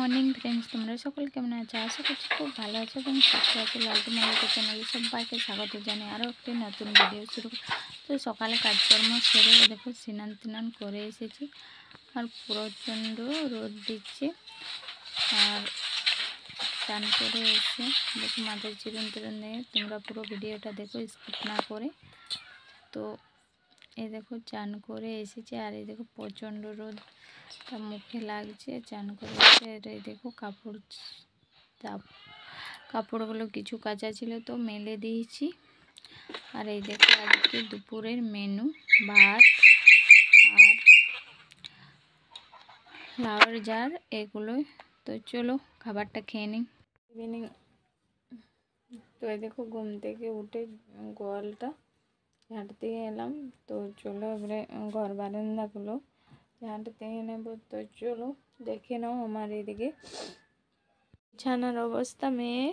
Morning friends, তোমরা সকলে কেমন আছো? আশা করছি খুব ভালো আছো এবং সুস্থ আছো। লালটু মালিকের চ্যানেলে সবাইকে স্বাগত জানাই আরও একটি নতুন ভিডিও শুরু। তো সকালে কাজকর্ম সেরে দেখো স্নান টান করে এসেছি, আর প্রচণ্ড রোদ দিচ্ছে। আর চান করে এসে দেখো মাথায় চিরুন টিরুন নিয়ে তোমরা পুরো ভিডিওটা দেখো স্কিপ না করে। তো এই দেখো চান করে এসেছে, আর এই দেখো প্রচণ্ড রোদ মুখে লাগছে। চান করে এসে এই দেখো কাপড়গুলো কিছু কাচা ছিল তো মেলে দিয়েছি। আর এই দেখো আজকে দুপুরের মেনু ভাত আর লাউয়ের জার এগুলো। তো চলো খাবারটা খেয়ে নিই। ইভিনিং তো এই দেখো ঘুম থেকে উঠে গোয়ালটা ঝাঁটতে এলাম। তো চলো এবারে ঘর বারান্দাগুলো ঝাঁটতে নেব। তো চলো দেখে নাও আমার এদিকে বিছানার অবস্থা। মেয়ে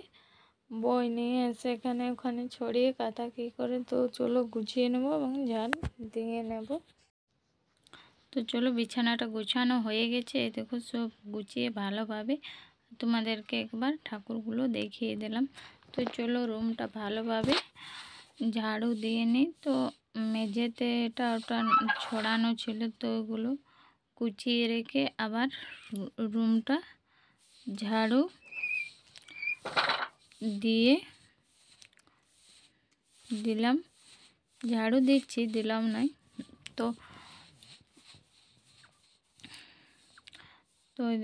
বই নিয়ে এসে এখানে ওখানে ছড়িয়ে কাঁথা কী করে। তো চলো গুছিয়ে নেব এবং ঝাল দিয়ে নেব। তো চলো বিছানাটা গুছানো হয়ে গেছে, এই দেখো সব গুছিয়ে ভালোভাবে তোমাদেরকে একবার ঠাকুরগুলো দেখিয়ে দিলাম। তো চলো রুমটা ভালোভাবে ঝাড়ু দিয়ে নিই। তো মেঝেতে এটা ওটা ছড়ানো ছিল, তো ওগুলো গুছিয়ে রেখে আবার রুমটা ঝাড়ু দিয়ে দিলাম। ঝাড়ু দিচ্ছি, দিলাম নয়। তো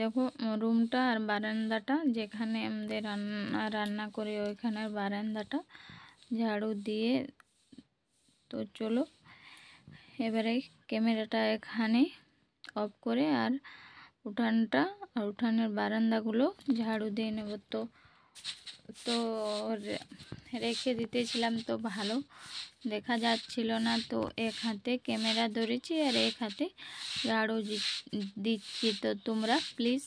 দেখো রুমটা আর বারান্দাটা যেখানে আমাদের রান্না করি ওইখানের বারান্দাটা ঝাড়ু দিয়ে। তো চলো এবারে ক্যামেরাটা এখানে অফ করে আর উঠানের বারান্দাগুলো ঝাড়ু দিয়ে নেব। তো রেখে দিতেছিলাম, তো ভালো দেখা যাচ্ছিল না। তো এক হাতে ক্যামেরা ধরেছি আর এক হাতে ঝাড়ু দিচ্ছি। তো তোমরা প্লিজ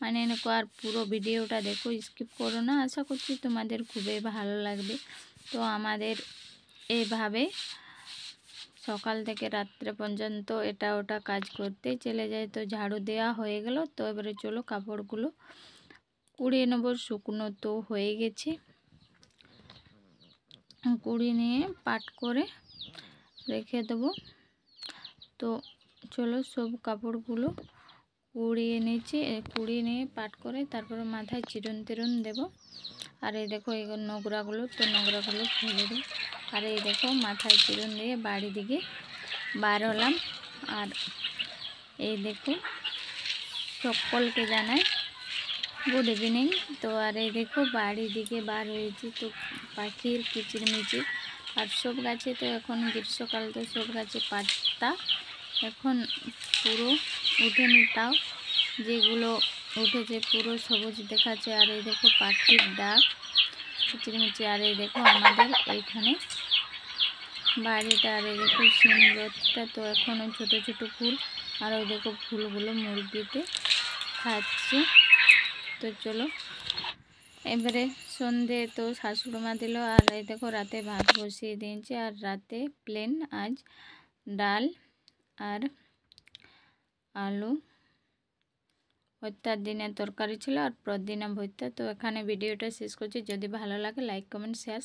মানে এনেকো আর পুরো ভিডিওটা দেখো, স্কিপ করো না। আশা করছি তোমাদের খুবই ভালো লাগবে। তো আমাদের এইভাবে সকাল থেকে রাত্রে পর্যন্ত এটা ওটা কাজ করতেই চলে যায়। তো ঝাড়ু দেওয়া হয়ে গেল। তো এবারে চলো কাপড়গুলো কুড়িয়ে নেব। শুকনো তো হয়ে গেছে, কুড়িয়ে নিয়ে পাট করে রেখে দেবো। তো চলো সব কাপড়গুলো কুড়িয়ে নিয়েছি, কুড়িয়ে নিয়ে পাট করে তারপরে মাথায় চিরুন টিরুন দেবো। আর এই দেখো এই নোংরাগুলো, তো নোংরাগুলো ফেলে দেবো। আর এই দেখো মাথায় চিরুন দিয়ে বাড়ি দিকে বার হলাম। আর এই দেখো সকলকে জানাই গুড ইভিনিং। তো আর এই দেখো বাড়ি দিকে বার হয়েছি। তো পাখির কিচিরমিচির আর সব গাছে, তো এখন গ্রীষ্মকাল তো সব গাছে পাতা এখন পুরো উঠেনি, তাও যেগুলো উঠেছে পুরো সবুজ দেখাচ্ছে। আর এই দেখো পাখির ডাক কিচিরমিচির। আর এই দেখো আমাদের এইখানে বাড়িটা, আর এই দেখো সিংরথটা, তো এখনও ছোট ছোট ফুল। আর ওই দেখো ফুলগুলো মুরগিতে খাচ্ছে। তো চলো এবারে সন্ধে তো শাশুড়ি মা দিল। আর এই দেখো রাতে ভাত বসিয়ে দিয়েছে। আর রাতে প্লেন আজ ডাল আর আলু ভর্তার দিনের তরকারি ছিল, আর প্রতিদিনে ভর্তা। তো এখানে ভিডিওটা শেষ করছি। যদি ভালো লাগে লাইক কমেন্ট শেয়ার